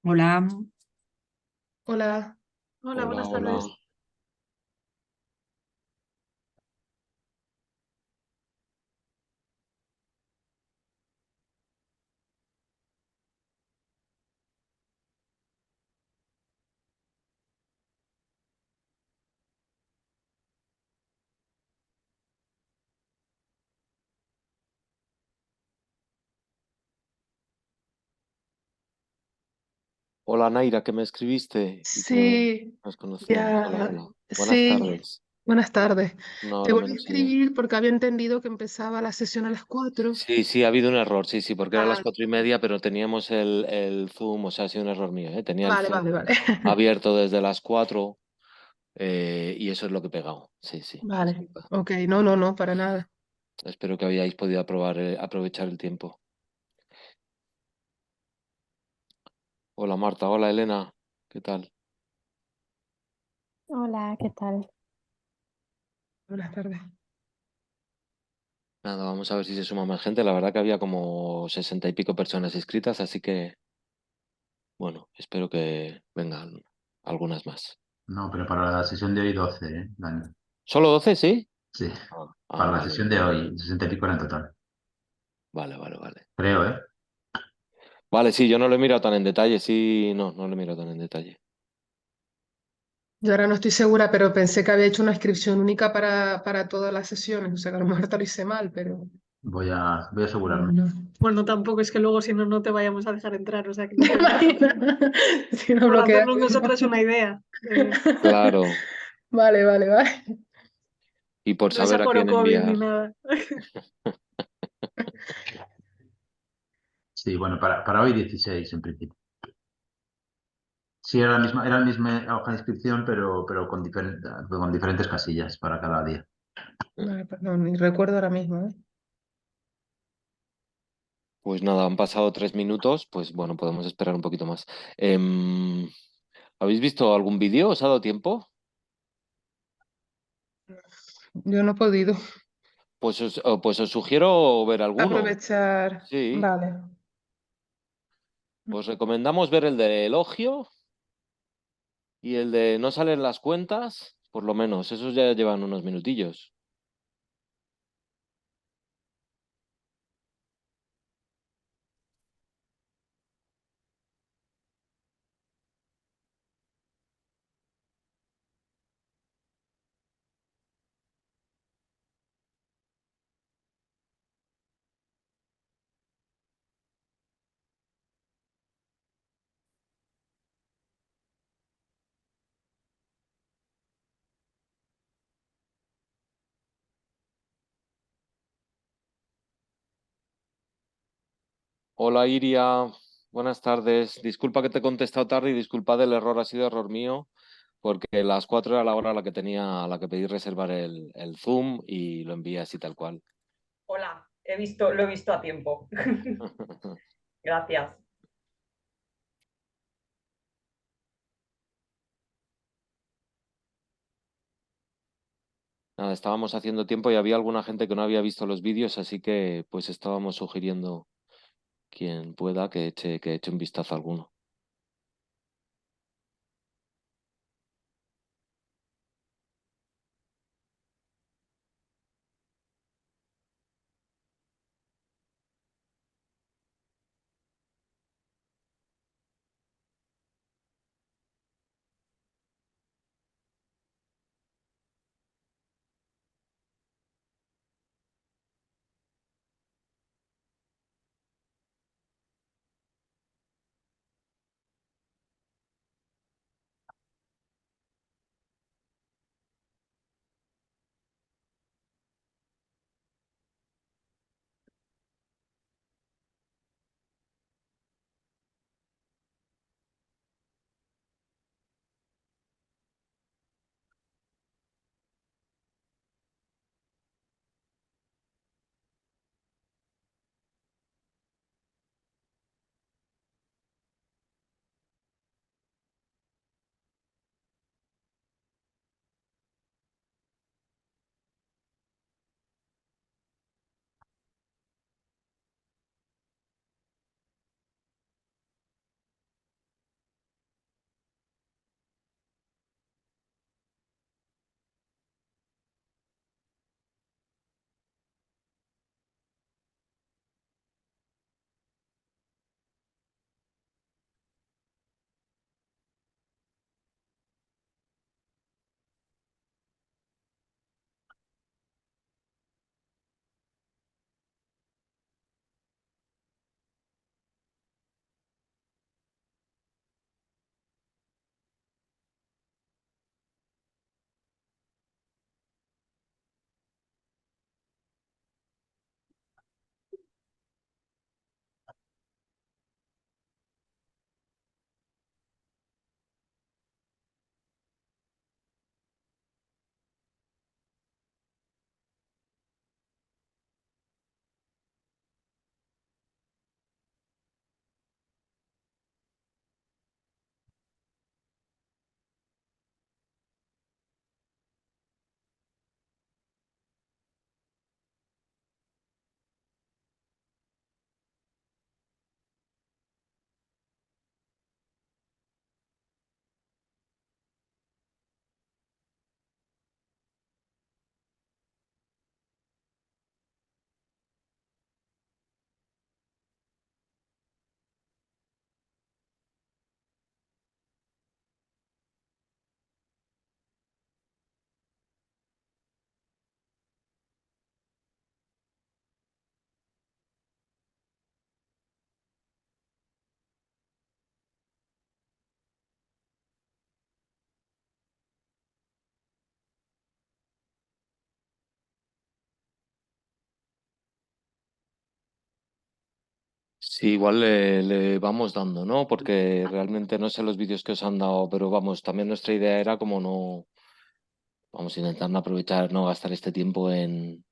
Hola, Hola, Hola, hola, buenas hola. tardes. Hola, Naira, que me escribiste y que sí, nos conocíamos. Hola, ya, hola. Buenas sí, tardes. buenas tardes. Una Te hora volví a menos allá. escribir porque había entendido que empezaba la sesión a las 4. Sí, sí, ha habido un error, sí, sí, porque era las Vale, 4:30, pero teníamos el Zoom, o sea, ha sido un error mío, ¿eh? Tenía el vale, Zoom vale, vale. abierto desde las 4, y eso es lo que he pegado. Sí, sí, Vale, disculpa. ok, no, no, no, para nada. Espero que habíais podido aprovechar el tiempo. Hola, Marta. Hola, Elena. ¿Qué tal? Hola, ¿qué tal? Buenas tardes. Nada, vamos a ver si se suma más gente. La verdad que había como 60 y pico personas inscritas, así que, bueno, espero que vengan algunas más. No, pero para la sesión de hoy 12, ¿eh? ¿Solo 12, sí? Sí, para la Vale, sesión de hoy, 60 y pico en total. vale, vale, vale. Creo, ¿eh? Vale, sí, yo no lo he mirado tan en detalle, sí, no, no lo he mirado tan en detalle. Yo ahora no estoy segura, pero pensé que había hecho una inscripción única para todas las sesiones, o sea que a lo mejor te lo hice mal, pero Voy a no, asegurarme. no. Bueno, tampoco es que luego si no, no te vayamos a dejar entrar, o sea que no ¿Te te preocupes. imaginas? Si no Por bloquea. hacernos nosotros una idea. Claro, Vale, vale, vale. y por No es saber a aforo quién COVID ni enviar. nada. Sí, bueno, para hoy 16 en principio. Sí, era la misma hoja de inscripción, pero con diferentes casillas para cada día. Vale, perdón, ni recuerdo ahora mismo, ¿eh? Pues nada, han pasado 3 minutos, pues bueno, podemos esperar un poquito más. Em, ¿Habéis visto algún vídeo? ¿Os ha dado tiempo? Yo no he podido Pues os sugiero ver alguno. aprovechar. Sí, Vale. os recomendamos ver el de elogio y el de no salen las cuentas, por lo menos, esos ya llevan unos minutillos. Hola Iria, buenas tardes. Disculpa que te he contestado tarde y disculpa del error, ha sido error mío, porque las 4 era la hora a la que tenía, a la que pedí reservar el Zoom y lo envié así tal cual. Hola, lo he visto a tiempo. Gracias. Nada, estábamos haciendo tiempo y había alguna gente que no había visto los vídeos, así que pues estábamos sugiriendo quien pueda que eche un vistazo a alguno. Sí, igual le vamos dando, ¿no? Porque realmente no sé los vídeos que os han dado, pero vamos, también nuestra idea era como no, vamos a intentar no aprovechar, no gastar este tiempo en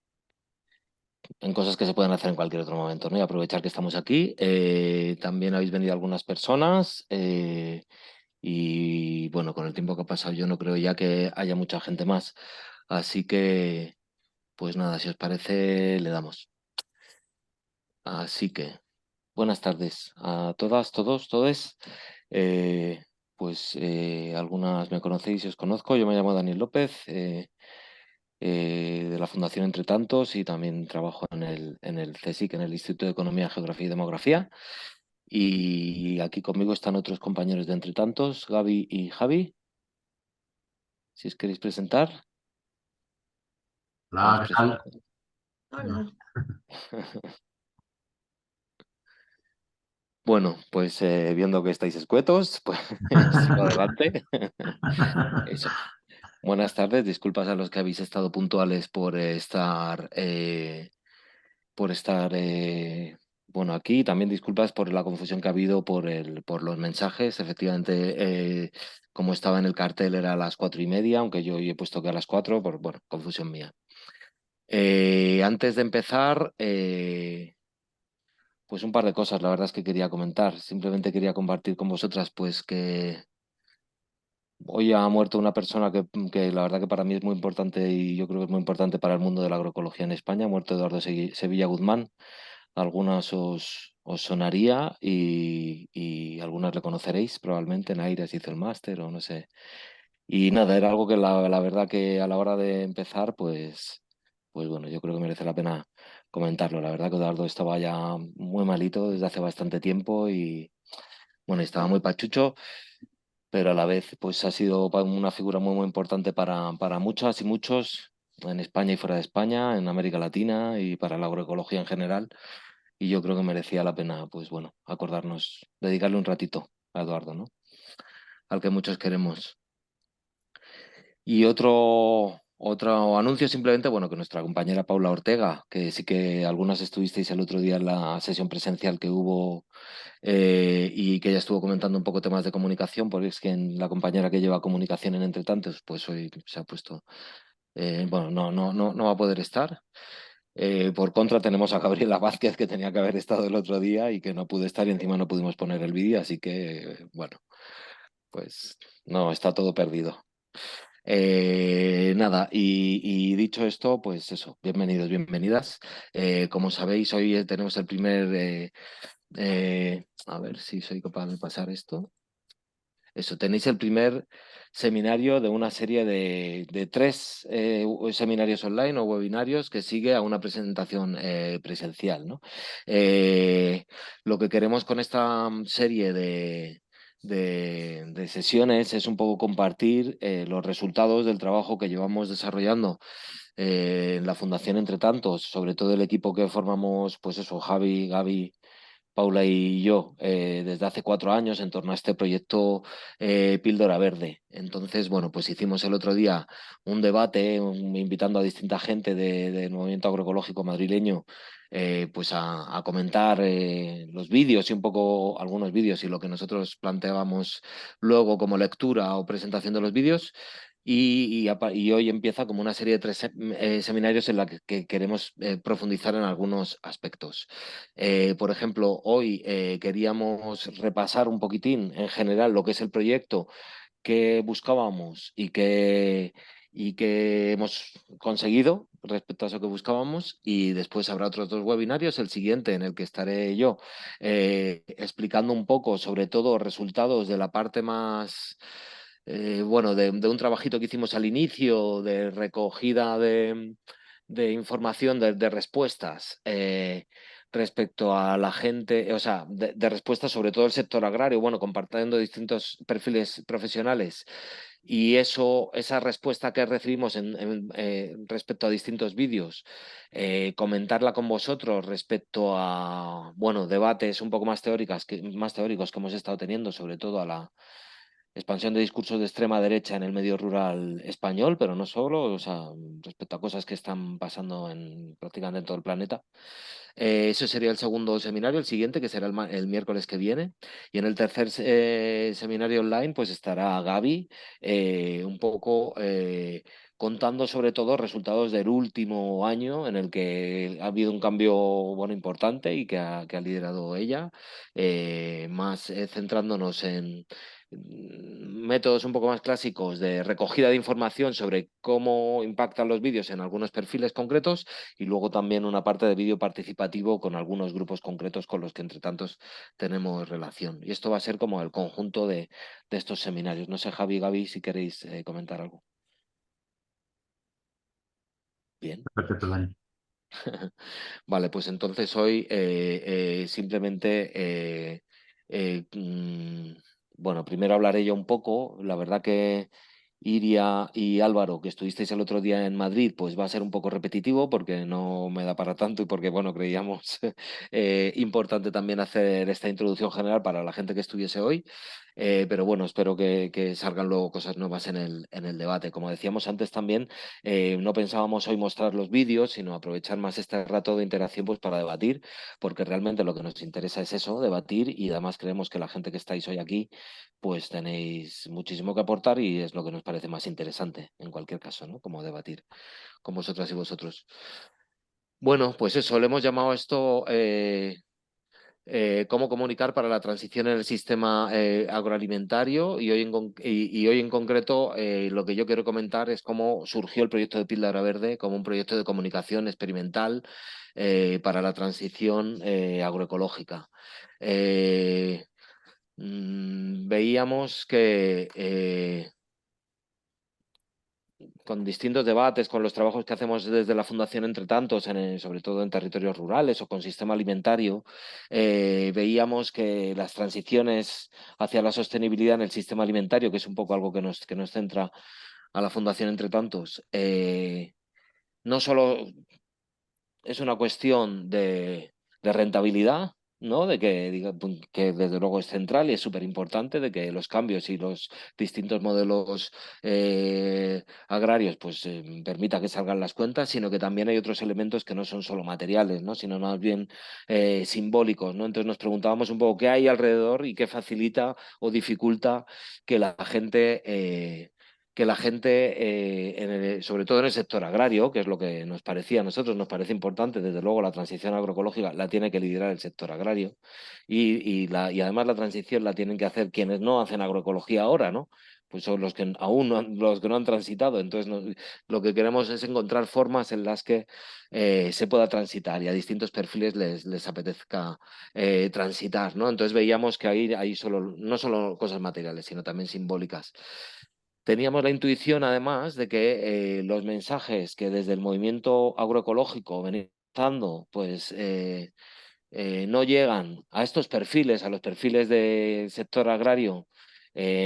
cosas que se pueden hacer en cualquier otro momento, ¿no? Y aprovechar que estamos aquí. También habéis venido algunas personas y bueno, con el tiempo que ha pasado yo no creo ya que haya mucha gente más. Así que, pues nada, si os parece, le damos. Así que, buenas tardes a todas, todos, todes. Eh, algunas me conocéis y os conozco. Yo me llamo Daniel López, de la Fundación Entre Tantos, y también trabajo en el CSIC, en el Instituto de Economía, Geografía y Demografía. Y aquí conmigo están otros compañeros de Entre Tantos, Gaby y Javi. Si os queréis presentar, o os Hola, ¿qué tal? presento. Hola. Bueno, pues viendo que estáis escuetos, pues sigo adelante. Eso. Buenas tardes, disculpas a los que habéis estado puntuales por estar bueno, aquí. También disculpas por la confusión que ha habido por los mensajes. Efectivamente, como estaba en el cartel era a las 4:30, aunque yo hoy he puesto que a las 4, por bueno, confusión mía. Antes de empezar, pues un par de cosas, la verdad es que quería comentar. Simplemente quería compartir con vosotras, pues que hoy ha muerto una persona que la verdad que para mí es muy importante y yo creo que es muy importante para el mundo de la agroecología en España. Ha muerto Eduardo Sevilla Guzmán. Algunas os sonaría y algunas le conoceréis probablemente. Naires hizo el máster o no sé. Y nada, era algo que la verdad que a la hora de empezar, pues bueno, yo creo que merece la pena comentarlo. La verdad que Eduardo estaba ya muy malito desde hace bastante tiempo y bueno, estaba muy pachucho, pero a la vez pues ha sido una figura muy muy importante para muchas y muchos en España y fuera de España, en América Latina y para la agroecología en general. Y yo creo que merecía la pena, pues bueno, acordarnos, dedicarle un ratito a Eduardo, ¿no? Al que muchos queremos. Y otro anuncio simplemente, bueno, que nuestra compañera Paula Ortega, que sí que algunas estuvisteis el otro día en la sesión presencial que hubo y que ella estuvo comentando un poco temas de comunicación, porque es que la compañera que lleva comunicación en Entre Tantos, pues hoy se ha puesto, bueno, no va a poder estar. Por contra, tenemos a Gabriela Vázquez, que tenía que haber estado el otro día y que no pudo estar y encima no pudimos poner el vídeo, así que, bueno, pues no, está todo perdido. Nada, y dicho esto, pues eso, bienvenidos, bienvenidas. Como sabéis, hoy tenemos el primer, a ver si soy capaz de pasar esto. Eso, tenéis el primer seminario de una serie de tres seminarios online o webinarios que sigue a una presentación presencial, ¿no? Eh, lo que queremos con esta serie de sesiones es un poco compartir los resultados del trabajo que llevamos desarrollando en la Fundación Entre Tantos, sobre todo el equipo que formamos, pues eso, Javi, Gaby, Paula y yo, desde hace 4 años en torno a este proyecto Píldora Verde. Entonces, bueno, pues hicimos el otro día un debate invitando a distinta gente del movimiento agroecológico madrileño, pues a comentar los vídeos y un poco algunos vídeos y lo que nosotros planteábamos luego como lectura o presentación de los vídeos. Y hoy empieza como una serie de tres seminarios en la que queremos profundizar en algunos aspectos. Por ejemplo, hoy queríamos repasar un poquitín en general lo que es el proyecto que buscábamos y que hemos conseguido respecto a eso que buscábamos. Y después habrá otros dos webinarios, el siguiente en el que estaré yo explicando un poco, sobre todo, resultados de la parte más, bueno, de un trabajito que hicimos al inicio, de recogida de información, de respuestas. Respecto a la gente, o sea, de respuestas sobre todo el sector agrario, bueno, compartiendo distintos perfiles profesionales. Y eso, esa respuesta que recibimos respecto a distintos vídeos, comentarla con vosotros respecto a, bueno, debates un poco más más teóricos que hemos estado teniendo, sobre todo a la expansión de discursos de extrema derecha en el medio rural español, pero no solo, o sea, respecto a cosas que están pasando en prácticamente en todo el planeta. Ese sería el segundo seminario, el siguiente, que será el miércoles que viene. Y en el tercer seminario online, pues estará Gaby, un poco contando sobre todo resultados del último año en el que ha habido un cambio bueno, importante y que ha liderado ella, más centrándonos en métodos un poco más clásicos de recogida de información sobre cómo impactan los vídeos en algunos perfiles concretos y luego también una parte de vídeo participativo con algunos grupos concretos con los que entre tantos tenemos relación. Y esto va a ser como el conjunto de estos seminarios. No sé, Javi y Gaby, si queréis comentar algo. Bien. Perfecto, Dani. Vale, pues entonces hoy simplemente, bueno, primero hablaré yo un poco. La verdad que Iria y Álvaro, que estuvisteis el otro día en Madrid, pues va a ser un poco repetitivo porque no me da para tanto y porque, bueno, creíamos importante también hacer esta introducción general para la gente que estuviese hoy. Pero bueno, espero que salgan luego cosas nuevas en el debate. Como decíamos antes también, no pensábamos hoy mostrar los vídeos, sino aprovechar más este rato de interacción pues, para debatir, porque realmente lo que nos interesa es eso, debatir, y además creemos que la gente que estáis hoy aquí, pues tenéis muchísimo que aportar y es lo que nos parece más interesante en cualquier caso, ¿no? Como debatir con vosotras y vosotros. Bueno, pues eso, le hemos llamado a esto cómo comunicar para la transición en el sistema agroalimentario y y hoy en concreto lo que yo quiero comentar es cómo surgió el proyecto de Píldora Verde como un proyecto de comunicación experimental para la transición agroecológica. Veíamos que con distintos debates, con los trabajos que hacemos desde la Fundación Entre Tantos, sobre todo en territorios rurales o con sistema alimentario, veíamos que las transiciones hacia la sostenibilidad en el sistema alimentario, que es un poco algo que nos centra a la Fundación Entre Tantos, no solo es una cuestión de rentabilidad, ¿no? De que desde luego es central y es súper importante, de que los cambios y los distintos modelos agrarios pues permita que salgan las cuentas, sino que también hay otros elementos que no son solo materiales, ¿no? Sino más bien simbólicos, ¿no? Entonces nos preguntábamos un poco qué hay alrededor y qué facilita o dificulta que la gente, sobre todo en el sector agrario, que es lo que nos parecía a nosotros, nos parece importante, desde luego la transición agroecológica la tiene que liderar el sector agrario y además la transición la tienen que hacer quienes no hacen agroecología ahora, ¿no? Pues son los que aún no han, los que no han transitado. Entonces, lo que queremos es encontrar formas en las que se pueda transitar y a distintos perfiles les apetezca transitar, ¿no? Entonces veíamos que ahí hay no solo cosas materiales, sino también simbólicas. Teníamos la intuición, además, de que los mensajes que desde el movimiento agroecológico venían dando, pues no llegan a estos perfiles, a los perfiles del sector agrario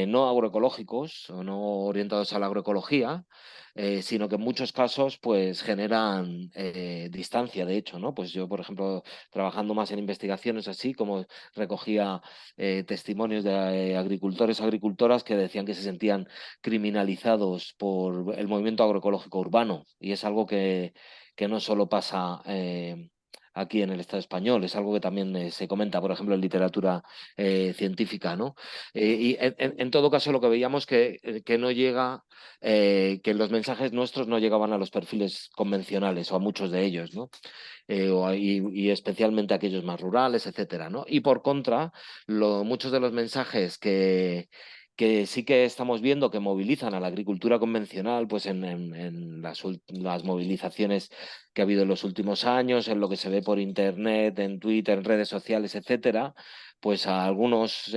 no agroecológicos o no orientados a la agroecología, sino que en muchos casos pues generan distancia, de hecho, ¿no? Pues yo, por ejemplo, trabajando más en investigaciones así, como recogía testimonios de agricultores, agricultoras que decían que se sentían criminalizados por el movimiento agroecológico urbano y es algo que no solo pasa aquí en el Estado español. Es algo que también se comenta, por ejemplo, en literatura científica, ¿no? Y en todo caso lo que veíamos que no llega, que los mensajes nuestros no llegaban a los perfiles convencionales o a muchos de ellos, ¿no? Y especialmente a aquellos más rurales, etcétera, ¿no? Y por contra, muchos de los mensajes que sí que estamos viendo que movilizan a la agricultura convencional, pues en las movilizaciones que ha habido en los últimos años, en lo que se ve por internet, en Twitter, en redes sociales, etcétera, pues a algunos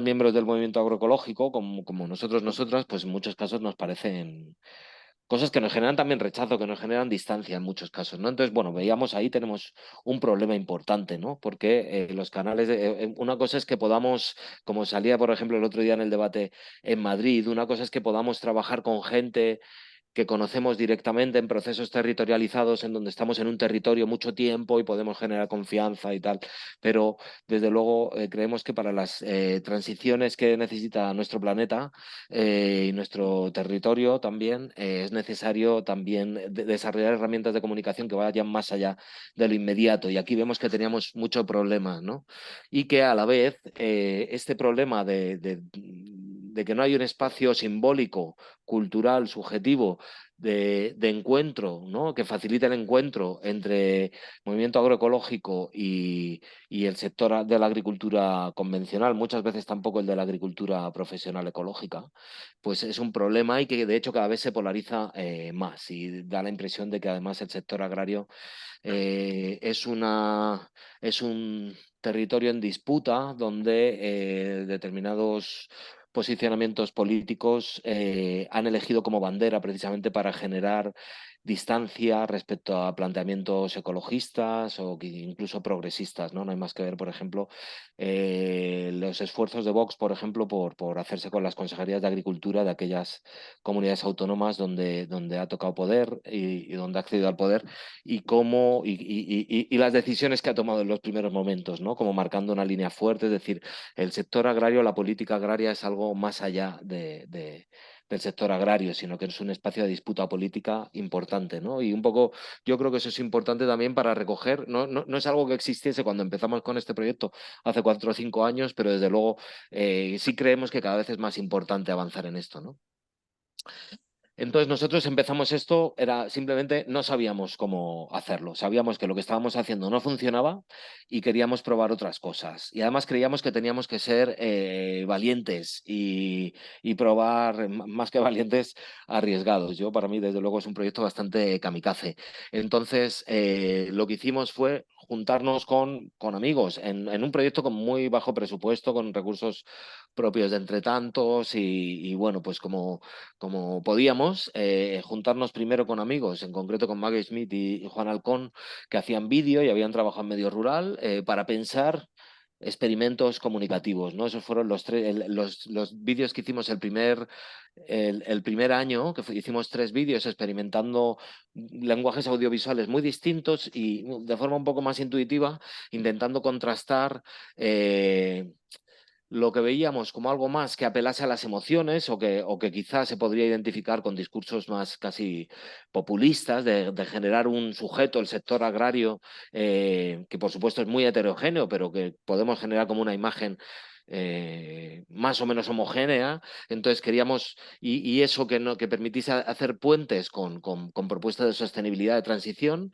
miembros del movimiento agroecológico, como nosotras, pues en muchos casos nos parecen cosas que nos generan también rechazo, que nos generan distancia en muchos casos, ¿no? Entonces, bueno, veíamos ahí tenemos un problema importante, ¿no? Porque los canales, una cosa es que podamos, como salía, por ejemplo, el otro día en el debate en Madrid, una cosa es que podamos trabajar con gente que conocemos directamente en procesos territorializados en donde estamos en un territorio mucho tiempo y podemos generar confianza y tal, pero desde luego creemos que para las transiciones que necesita nuestro planeta y nuestro territorio también es necesario también desarrollar herramientas de comunicación que vayan más allá de lo inmediato, y aquí vemos que teníamos mucho problema, ¿no? Y que a la vez este problema de que no hay un espacio simbólico, cultural, subjetivo, de encuentro, ¿no? Que facilite el encuentro entre movimiento agroecológico y el sector de la agricultura convencional, muchas veces tampoco el de la agricultura profesional ecológica, pues es un problema y que de hecho cada vez se polariza más, y da la impresión de que además el sector agrario es un territorio en disputa donde determinados posicionamientos políticos han elegido como bandera precisamente para generar distancia respecto a planteamientos ecologistas o incluso progresistas, ¿no? No hay más que ver, por ejemplo, los esfuerzos de Vox, por ejemplo, por hacerse con las consejerías de Agricultura de aquellas comunidades autónomas donde ha tocado poder y donde ha accedido al poder, y cómo y las decisiones que ha tomado en los primeros momentos, ¿no? Como marcando una línea fuerte, es decir, el sector agrario, la política agraria es algo más allá del sector agrario, sino que es un espacio de disputa política importante, ¿no? Y un poco yo creo que eso es importante también para recoger, no es algo que existiese cuando empezamos con este proyecto hace 4 o 5 años, pero desde luego sí creemos que cada vez es más importante avanzar en esto, ¿no? Entonces nosotros empezamos esto, era simplemente no sabíamos cómo hacerlo, sabíamos que lo que estábamos haciendo no funcionaba y queríamos probar otras cosas. Y además creíamos que teníamos que ser valientes y probar, más que valientes, arriesgados. Yo, para mí, desde luego, es un proyecto bastante kamikaze. Entonces, lo que hicimos fue juntarnos con amigos en un proyecto con muy bajo presupuesto, con recursos propios de entre tantos y bueno, pues como podíamos, juntarnos primero con amigos, en concreto con Maggie Smith y Juan Alcón, que hacían vídeo y habían trabajado en medio rural, para pensar experimentos comunicativos, ¿no? Esos fueron los vídeos que hicimos el primer año, que hicimos 3 vídeos experimentando lenguajes audiovisuales muy distintos y de forma un poco más intuitiva, intentando contrastar lo que veíamos como algo más que apelase a las emociones o que quizás se podría identificar con discursos más casi populistas de generar un sujeto, el sector agrario, que por supuesto es muy heterogéneo, pero que podemos generar como una imagen más o menos homogénea. Entonces queríamos, y eso que permitiese hacer puentes con propuestas de sostenibilidad de transición.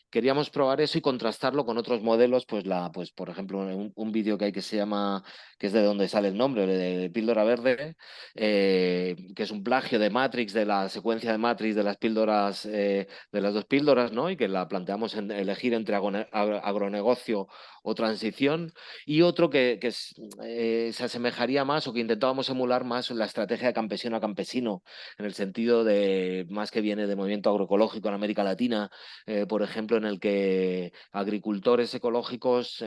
Queríamos probar eso y contrastarlo con otros modelos, pues por ejemplo, un vídeo que hay que se llama, que es de donde sale el nombre, de Píldora Verde, que es un plagio de Matrix, de la secuencia de Matrix de las píldoras, de las 2 píldoras, ¿no? Y que la planteamos en elegir entre agronegocio o transición, y otro que se asemejaría más o que intentábamos emular más la estrategia de campesino a campesino, en el sentido de más que viene de movimiento agroecológico en América Latina, por ejemplo, en el que agricultores ecológicos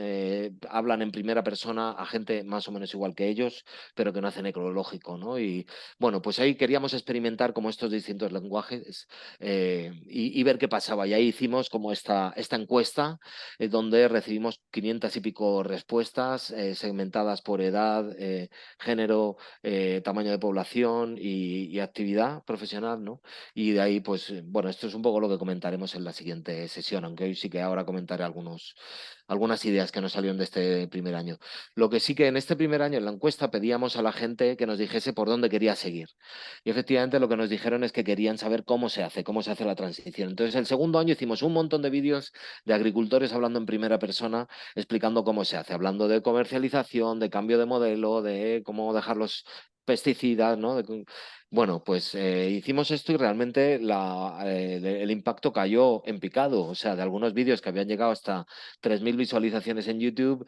hablan en primera persona a gente más o menos igual que ellos, pero que no hacen ecológico, ¿no? Y bueno, pues ahí queríamos experimentar como estos distintos lenguajes y ver qué pasaba. Y ahí hicimos como esta encuesta donde recibimos 500 y pico respuestas segmentadas por edad, género, tamaño de población y actividad profesional, ¿no? Y de ahí, pues, bueno, esto es un poco lo que comentaremos en la siguiente sesión, aunque hoy sí que ahora comentaré algunas ideas que nos salieron de este primer año. Lo que sí que en este primer año en la encuesta pedíamos a la gente que nos dijese por dónde quería seguir. Y efectivamente lo que nos dijeron es que querían saber cómo se hace la transición. Entonces, el segundo año hicimos un montón de vídeos de agricultores hablando en primera persona, explicando cómo se hace, hablando de comercialización, de cambio de modelo, de cómo dejar los pesticidas, ¿no? Bueno, pues hicimos esto y realmente el impacto cayó en picado. O sea, de algunos vídeos que habían llegado hasta 3.000 visualizaciones en YouTube,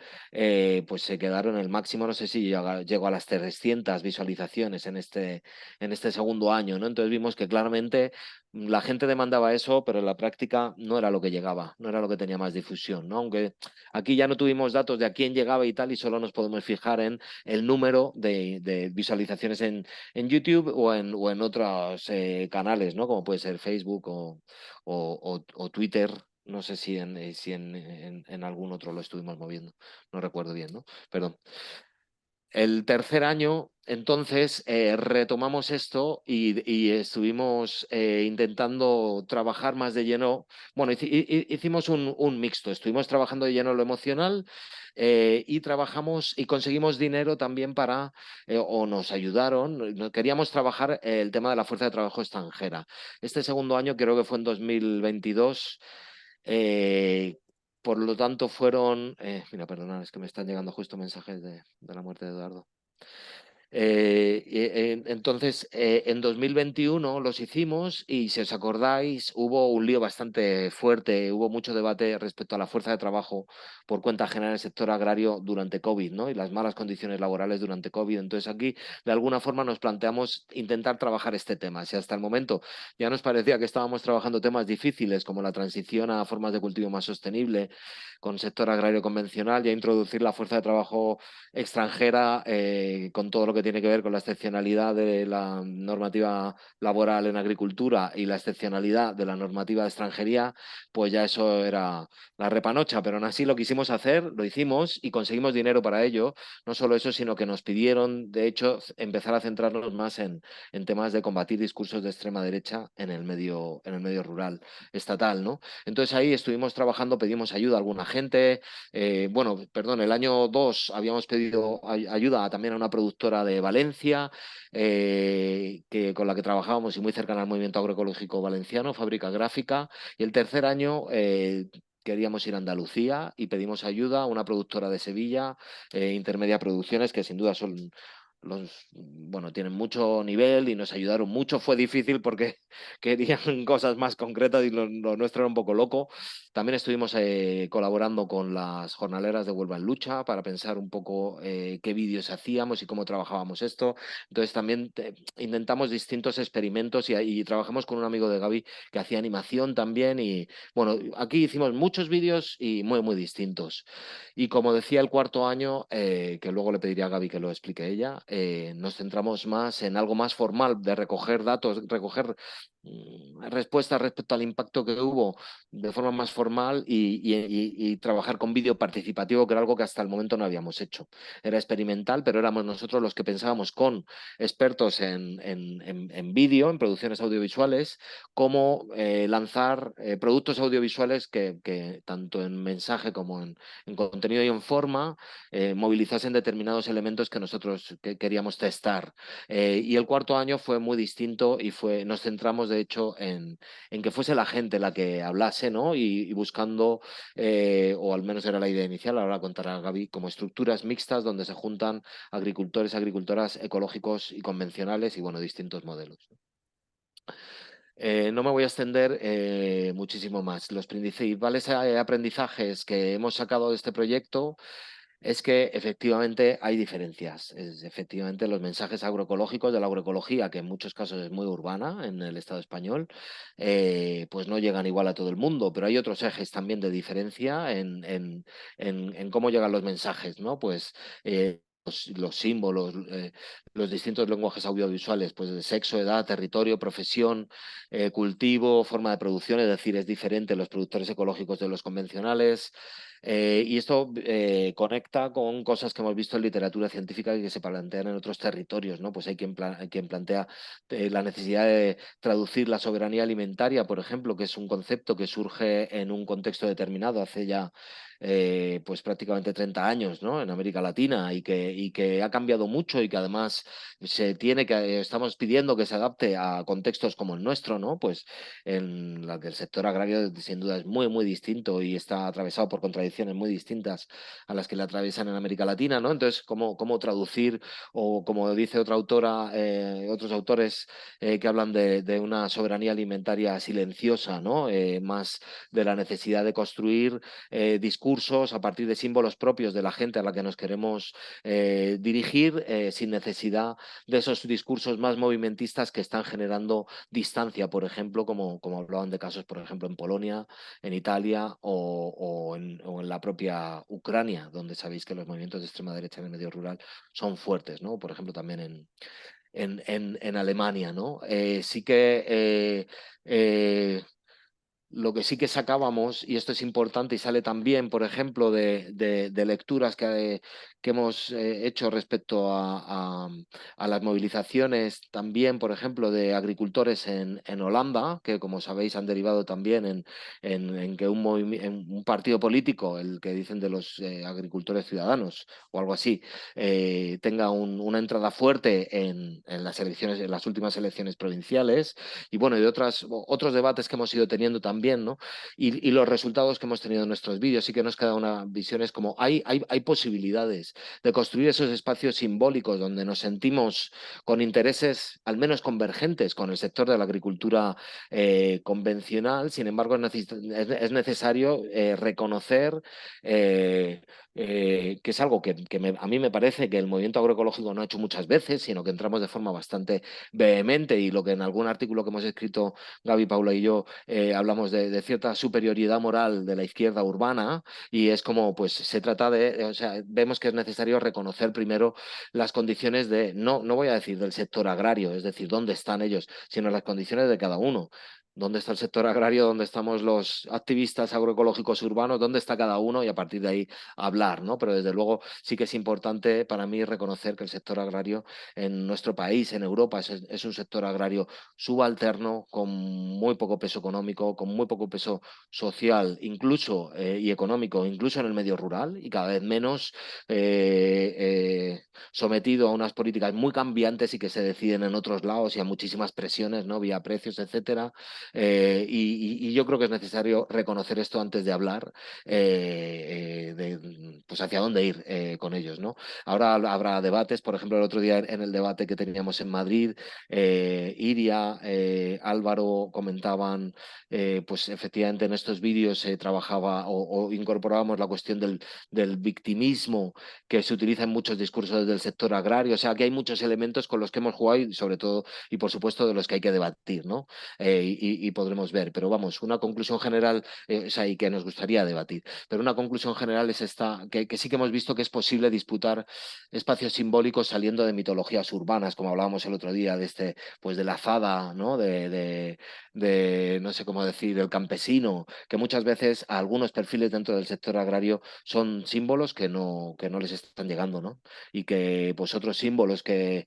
pues se quedaron el máximo, no sé si llegó a las 300 visualizaciones en este segundo año, ¿no? Entonces vimos que claramente la gente demandaba eso, pero en la práctica no era lo que llegaba, no era lo que tenía más difusión, ¿no? Aunque aquí ya no tuvimos datos de a quién llegaba y tal, y solo nos podemos fijar en el número de visualizaciones en YouTube o o en otros canales, ¿no? Como puede ser Facebook o Twitter. No sé si en algún otro lo estuvimos moviendo. No recuerdo bien, ¿no? Perdón. El tercer año, entonces, retomamos esto y estuvimos intentando trabajar más de lleno. Bueno, hicimos un mixto. Estuvimos trabajando de lleno lo emocional y trabajamos y conseguimos dinero también para, o nos ayudaron, queríamos trabajar el tema de la fuerza de trabajo extranjera. Este segundo año, creo que fue en 2022. eh, por lo tanto, mira, perdonad, es que me están llegando justo mensajes de la muerte de Eduardo. Entonces, en 2021 los hicimos y si os acordáis, hubo un lío bastante fuerte, hubo mucho debate respecto a la fuerza de trabajo por cuenta ajena en el sector agrario durante COVID, ¿no? Y las malas condiciones laborales durante COVID. Entonces aquí, de alguna forma, nos planteamos intentar trabajar este tema. Si hasta el momento ya nos parecía que estábamos trabajando temas difíciles como la transición a formas de cultivo más sostenible con sector agrario convencional, ya introducir la fuerza de trabajo extranjera con todo lo que tiene que ver con la excepcionalidad de la normativa laboral en agricultura y la excepcionalidad de la normativa de extranjería, pues ya eso era la repanocha, pero aún así lo quisimos hacer, lo hicimos y conseguimos dinero para ello. No solo eso, sino que nos pidieron, de hecho, empezar a centrarnos más en temas de combatir discursos de extrema derecha en el medio rural estatal, ¿no? Entonces ahí estuvimos trabajando, pedimos ayuda a alguna gente, bueno, perdón, el año 2 habíamos pedido ayuda también a una productora de Valencia, con la que trabajábamos y muy cercana al movimiento agroecológico valenciano, Fábrica Gráfica. Y el tercer año queríamos ir a Andalucía y pedimos ayuda a una productora de Sevilla, Intermedia Producciones, que sin duda son bueno, tienen mucho nivel y nos ayudaron mucho. Fue difícil porque querían cosas más concretas y lo nuestro era un poco loco. También estuvimos colaborando con las jornaleras de Huelva en Lucha para pensar un poco qué vídeos hacíamos y cómo trabajábamos esto. Entonces también intentamos distintos experimentos y trabajamos con un amigo de Gaby que hacía animación también. Y bueno, aquí hicimos muchos vídeos y muy, muy distintos. Y como decía el cuarto año, que luego le pediría a Gaby que lo explique ella, nos centramos más en algo más formal, de recoger datos, recoger respuestas respecto al impacto que hubo de forma más formal y trabajar con vídeo participativo, que era algo que hasta el momento no habíamos hecho. Era experimental, pero éramos nosotros los que pensábamos con expertos en vídeo, en producciones audiovisuales, cómo lanzar productos audiovisuales que tanto en mensaje como en contenido y en forma movilizasen determinados elementos que nosotros queríamos testar. Y el cuarto año fue muy distinto y nos centramos de hecho en que fuese la gente la que hablase, ¿no? Y buscando, o al menos era la idea inicial, ahora contará Gaby, como estructuras mixtas donde se juntan agricultores, agricultoras ecológicos y convencionales y bueno, distintos modelos. No me voy a extender muchísimo más. Los principales aprendizajes que hemos sacado de este proyecto es que efectivamente hay diferencias. Efectivamente, los mensajes agroecológicos de la agroecología, que en muchos casos es muy urbana en el Estado español, pues no llegan igual a todo el mundo, pero hay otros ejes también de diferencia en cómo llegan los mensajes, ¿no? Pues los símbolos, los distintos lenguajes audiovisuales, pues de sexo, edad, territorio, profesión, cultivo, forma de producción, es decir, es diferente los productores ecológicos de los convencionales. Y esto conecta con cosas que hemos visto en literatura científica y que se plantean en otros territorios, ¿no? Pues hay quien plantea la necesidad de traducir la soberanía alimentaria, por ejemplo, que es un concepto que surge en un contexto determinado hace ya pues prácticamente 30 años, ¿no? En América Latina y que ha cambiado mucho y que además estamos pidiendo que se adapte a contextos como el nuestro, ¿no? Pues en la que el sector agrario sin duda es muy, muy distinto y está atravesado por contradicciones muy distintas a las que le atraviesan en América Latina, ¿no? Entonces, ¿cómo traducir o como dice otra autora, otros autores que hablan de una soberanía alimentaria silenciosa, ¿no? Más de la necesidad de construir discursos a partir de símbolos propios de la gente a la que nos queremos dirigir sin necesidad de esos discursos más movimentistas que están generando distancia, por ejemplo, como hablaban de casos, por ejemplo, en Polonia, en Italia o en la propia Ucrania, donde sabéis que los movimientos de extrema derecha en el medio rural son fuertes, ¿no? Por ejemplo, también en Alemania, ¿no? Sí que lo que sí que sacábamos, y esto es importante y sale también, por ejemplo, de lecturas que hemos hecho respecto a las movilizaciones también, por ejemplo, de agricultores en Holanda, que como sabéis han derivado también en que en un partido político, el que dicen de los agricultores ciudadanos o algo así, tenga una entrada fuerte en las elecciones, en las últimas elecciones provinciales, y bueno, y de otros debates que hemos ido teniendo también, ¿no? Y los resultados que hemos tenido en nuestros vídeos, sí que nos queda una visión, es como hay posibilidades de construir esos espacios simbólicos donde nos sentimos con intereses al menos convergentes con el sector de la agricultura convencional. Sin embargo, es necesario reconocer que es algo que a mí me parece que el movimiento agroecológico no ha hecho muchas veces, sino que entramos de forma bastante vehemente, y lo que en algún artículo que hemos escrito Gaby, Paula y yo hablamos de cierta superioridad moral de la izquierda urbana, y es como pues se trata o sea, vemos que es necesario reconocer primero las condiciones no voy a decir del sector agrario, es decir, dónde están ellos, sino las condiciones de cada uno. ¿Dónde está el sector agrario? ¿Dónde estamos los activistas agroecológicos urbanos? ¿Dónde está cada uno? Y a partir de ahí hablar, ¿no? Pero desde luego sí que es importante para mí reconocer que el sector agrario en nuestro país, en Europa, es un sector agrario subalterno, con muy poco peso económico, con muy poco peso social, incluso y económico, incluso en el medio rural, y cada vez menos sometido a unas políticas muy cambiantes y que se deciden en otros lados, y a muchísimas presiones, ¿no? Vía precios, etcétera. Y yo creo que es necesario reconocer esto antes de hablar pues hacia dónde ir con ellos, ¿no? Ahora habrá debates, por ejemplo, el otro día en el debate que teníamos en Madrid, Iria, Álvaro comentaban, pues efectivamente en estos vídeos se trabajaba o incorporábamos la cuestión del victimismo que se utiliza en muchos discursos del sector agrario. O sea, que hay muchos elementos con los que hemos jugado, y sobre todo, y por supuesto, de los que hay que debatir, ¿no? Y podremos ver. Pero vamos, una conclusión general, o sea, y que nos gustaría debatir, pero una conclusión general es esta, que sí que hemos visto que es posible disputar espacios simbólicos saliendo de mitologías urbanas, como hablábamos el otro día, pues de la fada, ¿no? No sé cómo decir, el campesino, que muchas veces a algunos perfiles dentro del sector agrario son símbolos que no les están llegando, ¿no? Y que pues otros símbolos que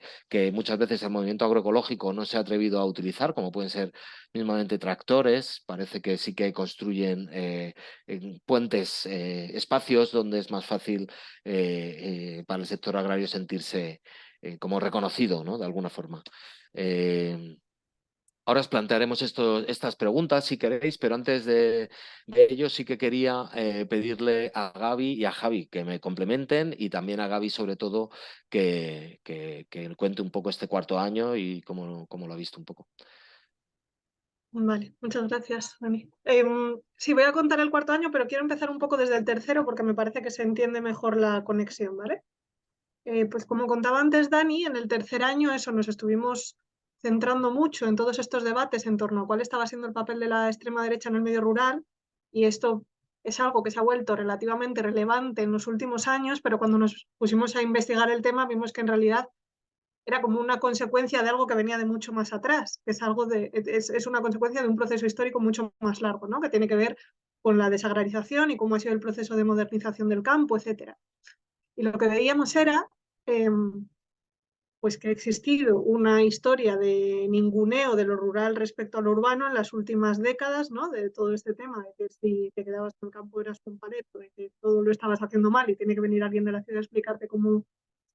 muchas veces el movimiento agroecológico no se ha atrevido a utilizar, como pueden ser mismamente tractores, parece que sí que construyen en puentes, espacios donde es más fácil para el sector agrario sentirse como reconocido, ¿no? De alguna forma. Ahora os plantearemos estas preguntas si queréis, pero antes de ello sí que quería pedirle a Gaby y a Javi que me complementen, y también a Gaby sobre todo que cuente un poco este cuarto año y cómo lo ha visto un poco. Vale, muchas gracias, Dani. Sí, voy a contar el cuarto año, pero quiero empezar un poco desde el tercero porque me parece que se entiende mejor la conexión, ¿vale? Pues como contaba antes Dani, en el tercer año eso nos estuvimos centrando mucho en todos estos debates en torno a cuál estaba siendo el papel de la extrema derecha en el medio rural, y esto es algo que se ha vuelto relativamente relevante en los últimos años, pero cuando nos pusimos a investigar el tema vimos que en realidad era como una consecuencia de algo que venía de mucho más atrás, que es es una consecuencia de un proceso histórico mucho más largo, ¿no? Que tiene que ver con la desagrarización y cómo ha sido el proceso de modernización del campo, etcétera. Y lo que veíamos era eh, pues que ha existido una historia de ninguneo de lo rural respecto a lo urbano en las últimas décadas, ¿no? De todo este tema de que si te quedabas en el campo eras un paleto, de que todo lo estabas haciendo mal y tiene que venir alguien de la ciudad a explicarte cómo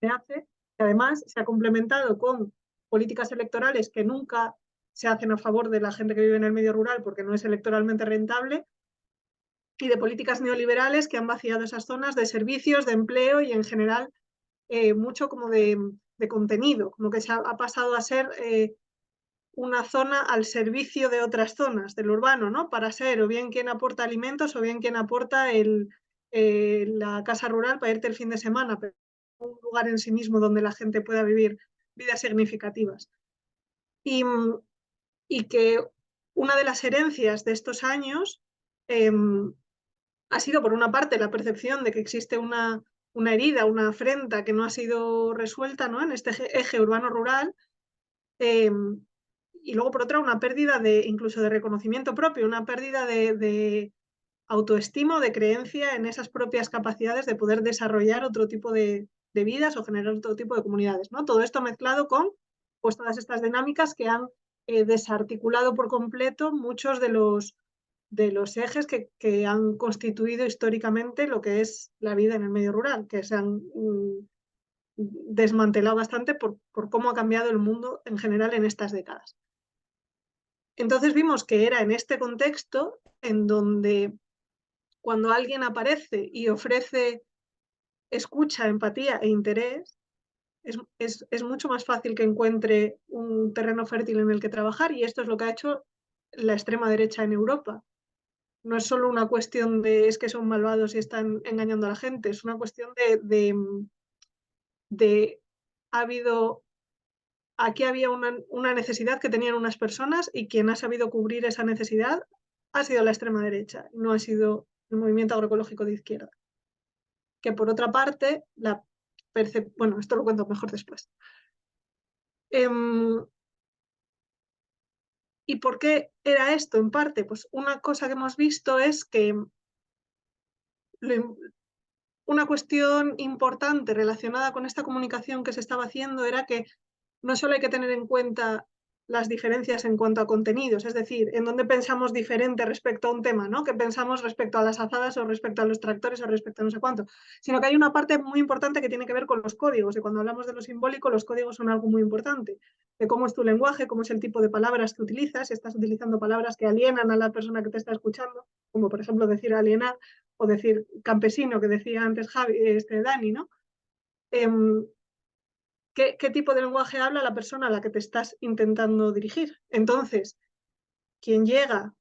se hace. Que además se ha complementado con políticas electorales que nunca se hacen a favor de la gente que vive en el medio rural porque no es electoralmente rentable, y de políticas neoliberales que han vaciado esas zonas de servicios, de empleo y en general mucho como de contenido, como que ha pasado a ser una zona al servicio de otras zonas del urbano, ¿no? Para ser o bien quien aporta alimentos o bien quien aporta la casa rural para irte el fin de semana, pero un lugar en sí mismo donde la gente pueda vivir vidas significativas. Y, y que una de las herencias de estos años ha sido, por una parte, la percepción de que existe una herida, una afrenta que no ha sido resuelta, ¿no? En este eje urbano-rural, Y luego, por otra, una pérdida incluso de reconocimiento propio, una pérdida de autoestima o de creencia en esas propias capacidades de poder desarrollar otro tipo de vidas o generar otro tipo de comunidades, ¿no? Todo esto mezclado con pues, todas estas dinámicas que han desarticulado por completo muchos de los ejes que han constituido históricamente lo que es la vida en el medio rural, que se han desmantelado bastante por cómo ha cambiado el mundo en general en estas décadas. Entonces vimos que era en este contexto en donde cuando alguien aparece y ofrece escucha, empatía e interés, es mucho más fácil que encuentre un terreno fértil en el que trabajar, y esto es lo que ha hecho la extrema derecha en Europa. No es solo una cuestión de es que son malvados y están engañando a la gente, es una cuestión de aquí había una necesidad que tenían unas personas y quien ha sabido cubrir esa necesidad ha sido la extrema derecha, no ha sido el movimiento agroecológico de izquierda. Que por otra parte, bueno, esto lo cuento mejor después. ¿Y por qué era esto? En parte, pues una cosa que hemos visto es que una cuestión importante relacionada con esta comunicación que se estaba haciendo era que no solo hay que tener en cuenta las diferencias en cuanto a contenidos, es decir, en dónde pensamos diferente respecto a un tema, ¿no? Que pensamos respecto a las azadas o respecto a los tractores o respecto a no sé cuánto, sino que hay una parte muy importante que tiene que ver con los códigos, y cuando hablamos de lo simbólico, los códigos son algo muy importante, de cómo es tu lenguaje, cómo es el tipo de palabras que utilizas, si estás utilizando palabras que alienan a la persona que te está escuchando, como por ejemplo decir alienar o decir campesino, que decía antes Dani, ¿no? ¿Qué tipo de lenguaje habla la persona a la que te estás intentando dirigir? Entonces, quien llega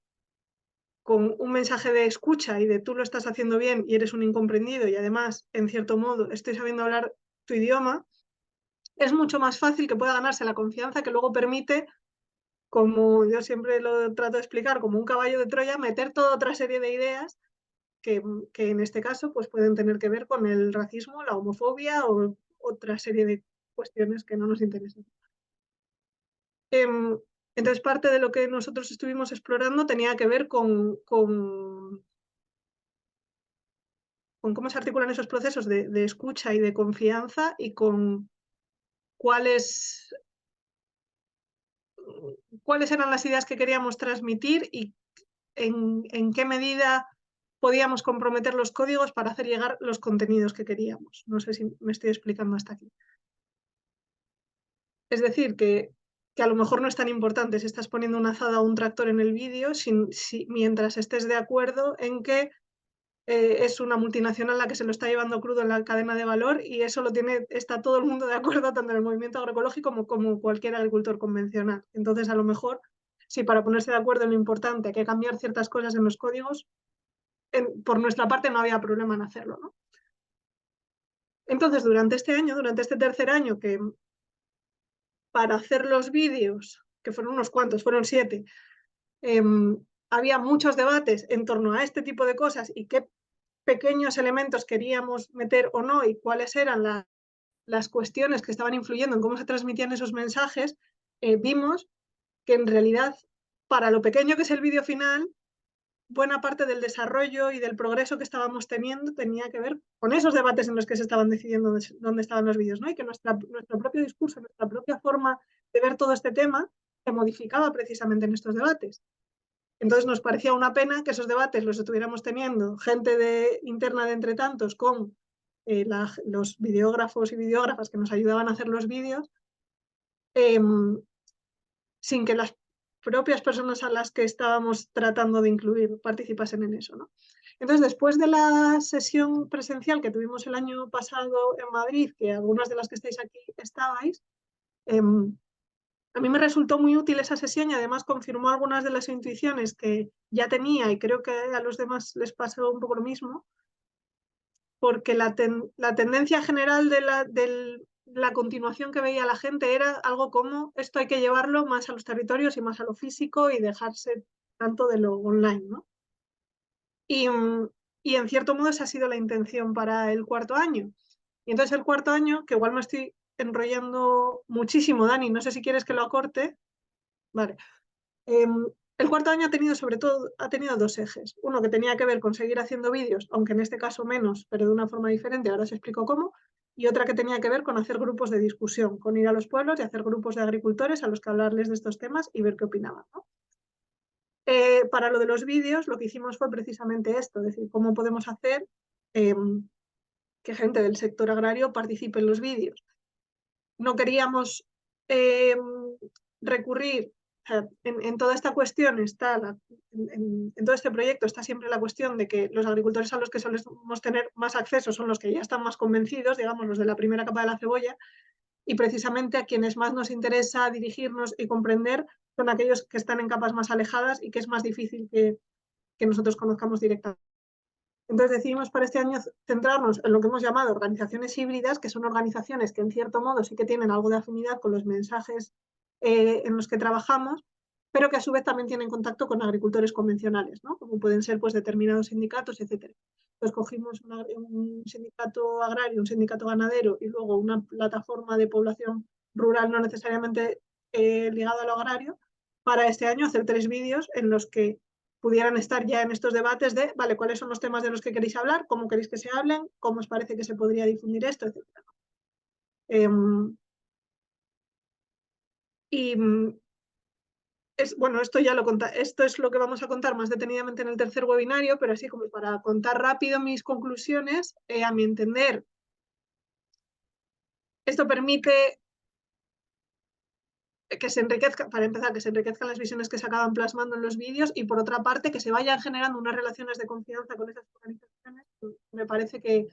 con un mensaje de escucha y de tú lo estás haciendo bien y eres un incomprendido y además, en cierto modo, estoy sabiendo hablar tu idioma, es mucho más fácil que pueda ganarse la confianza que luego permite, como yo siempre lo trato de explicar, como un caballo de Troya, meter toda otra serie de ideas que en este caso pues pueden tener que ver con el racismo, la homofobia o otra serie de cuestiones que no nos interesan. Entonces, parte de lo que nosotros estuvimos explorando tenía que ver con cómo se articulan esos procesos de escucha y de confianza y con cuáles eran las ideas que queríamos transmitir y en qué medida podíamos comprometer los códigos para hacer llegar los contenidos que queríamos. No sé si me estoy explicando hasta aquí. Es decir, que a lo mejor no es tan importante si estás poniendo una azada o un tractor en el vídeo, mientras estés de acuerdo en que es una multinacional la que se lo está llevando crudo en la cadena de valor, y eso está todo el mundo de acuerdo, tanto en el movimiento agroecológico como cualquier agricultor convencional. Entonces, a lo mejor, si para ponerse de acuerdo en lo importante hay que cambiar ciertas cosas en los códigos, por nuestra parte no había problema en hacerlo, ¿no? Entonces, durante este tercer año, que para hacer los vídeos, que fueron unos cuantos, fueron 7, había muchos debates en torno a este tipo de cosas y qué pequeños elementos queríamos meter o no y cuáles eran las cuestiones que estaban influyendo en cómo se transmitían esos mensajes, vimos que en realidad, para lo pequeño que es el vídeo final, buena parte del desarrollo y del progreso que estábamos teniendo tenía que ver con esos debates en los que se estaban decidiendo dónde estaban los vídeos, ¿no? Y que nuestro propio discurso, nuestra propia forma de ver todo este tema se modificaba precisamente en estos debates. Entonces nos parecía una pena que esos debates los estuviéramos teniendo gente interna de Entre Tantos con los videógrafos y videógrafas que nos ayudaban a hacer los vídeos, sin que las propias personas a las que estábamos tratando de incluir participasen en eso, ¿no? Entonces, después de la sesión presencial que tuvimos el año pasado en Madrid, que algunas de las que estáis aquí estabais, a mí me resultó muy útil esa sesión y además confirmó algunas de las intuiciones que ya tenía, y creo que a los demás les pasó un poco lo mismo, porque la tendencia general de la continuación que veía la gente era algo como esto hay que llevarlo más a los territorios y más a lo físico y dejarse tanto de lo online, ¿no? Y en cierto modo esa ha sido la intención para el cuarto año. Y entonces el cuarto año, que igual me estoy enrollando muchísimo, Dani. No sé si quieres que lo acorte. Vale. El cuarto año ha tenido sobre todo dos ejes. Uno que tenía que ver con seguir haciendo vídeos, aunque en este caso menos, pero de una forma diferente, ahora os explico cómo. Y otra que tenía que ver con hacer grupos de discusión, con ir a los pueblos y hacer grupos de agricultores a los que hablarles de estos temas y ver qué opinaban, ¿no? Para lo de los vídeos, lo que hicimos fue precisamente esto, es decir, cómo podemos hacer que gente del sector agrario participe en los vídeos. No queríamos recurrir, o sea, en toda esta cuestión está, en todo este proyecto está siempre la cuestión de que los agricultores a los que solemos tener más acceso son los que ya están más convencidos, digamos, los de la primera capa de la cebolla, y precisamente a quienes más nos interesa dirigirnos y comprender son aquellos que están en capas más alejadas y que es más difícil que nosotros conozcamos directamente. Entonces decidimos para este año centrarnos en lo que hemos llamado organizaciones híbridas, que son organizaciones que en cierto modo sí que tienen algo de afinidad con los mensajes en los que trabajamos, pero que a su vez también tienen contacto con agricultores convencionales, ¿no? Como pueden ser pues, determinados sindicatos, etc. Entonces cogimos un sindicato agrario, un sindicato ganadero y luego una plataforma de población rural no necesariamente ligada a lo agrario, para este año hacer 3 vídeos en los que pudieran estar ya en estos debates de, vale, ¿cuáles son los temas de los que queréis hablar? ¿Cómo queréis que se hablen? ¿Cómo os parece que se podría difundir esto? Etcétera. Bueno, esto es lo que vamos a contar más detenidamente en el tercer webinario, pero así como para contar rápido mis conclusiones, a mi entender, esto permite que se enriquezca, para empezar, que se enriquezcan las visiones que se acaban plasmando en los vídeos y por otra parte que se vayan generando unas relaciones de confianza con esas organizaciones. Me parece que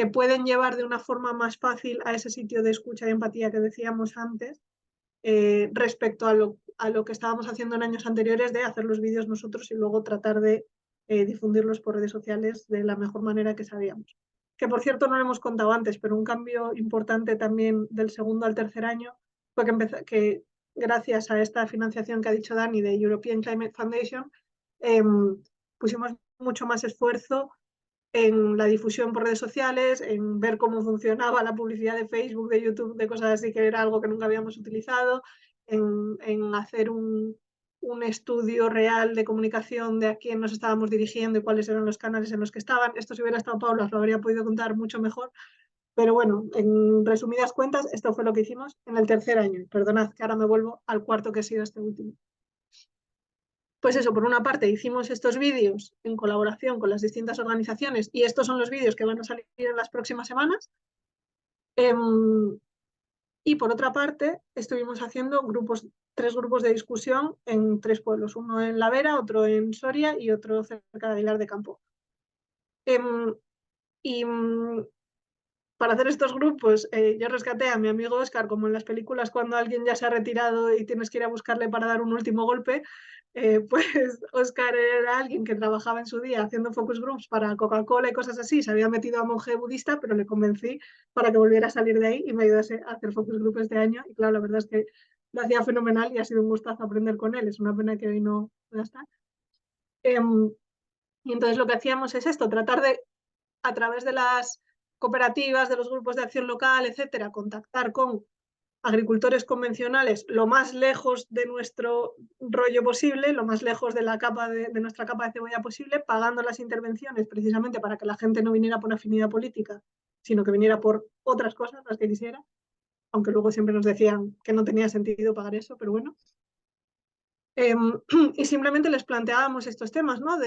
pueden llevar de una forma más fácil a ese sitio de escucha y empatía que decíamos antes, respecto a lo que estábamos haciendo en años anteriores de hacer los vídeos nosotros y luego tratar de difundirlos por redes sociales de la mejor manera que sabíamos. Que por cierto no lo hemos contado antes, pero un cambio importante también del segundo al tercer año fue que gracias a esta financiación que ha dicho Dani de European Climate Foundation, pusimos mucho más esfuerzo en la difusión por redes sociales, en ver cómo funcionaba la publicidad de Facebook, de YouTube, de cosas así, que era algo que nunca habíamos utilizado, en hacer un estudio real de comunicación de a quién nos estábamos dirigiendo y cuáles eran los canales en los que estaban. Esto si hubiera estado Paula os lo habría podido contar mucho mejor, pero bueno, en resumidas cuentas, esto fue lo que hicimos en el tercer año. Perdonad que ahora me vuelvo al cuarto que ha sido este último. Pues eso, por una parte hicimos estos vídeos en colaboración con las distintas organizaciones y estos son los vídeos que van a salir en las próximas semanas. Y por otra parte estuvimos haciendo 3 grupos de discusión en 3 pueblos, uno en La Vera, otro en Soria y otro cerca de Aguilar de Campo. Para hacer estos grupos, yo rescaté a mi amigo Oscar, como en las películas cuando alguien ya se ha retirado y tienes que ir a buscarle para dar un último golpe, pues Oscar era alguien que trabajaba en su día haciendo focus groups para Coca-Cola y cosas así, se había metido a monje budista, pero le convencí para que volviera a salir de ahí y me ayudase a hacer focus groups este año. Y claro, la verdad es que lo hacía fenomenal y ha sido un gustazo aprender con él, es una pena que hoy no pueda estar. Y entonces lo que hacíamos es esto, tratar de, a través de las cooperativas, de los grupos de acción local, etcétera, contactar con agricultores convencionales lo más lejos de nuestro rollo posible, lo más lejos de nuestra capa de cebolla posible, pagando las intervenciones precisamente para que la gente no viniera por afinidad política, sino que viniera por otras cosas, las que quisiera, aunque luego siempre nos decían que no tenía sentido pagar eso, pero bueno. Y simplemente les planteábamos estos temas, ¿no?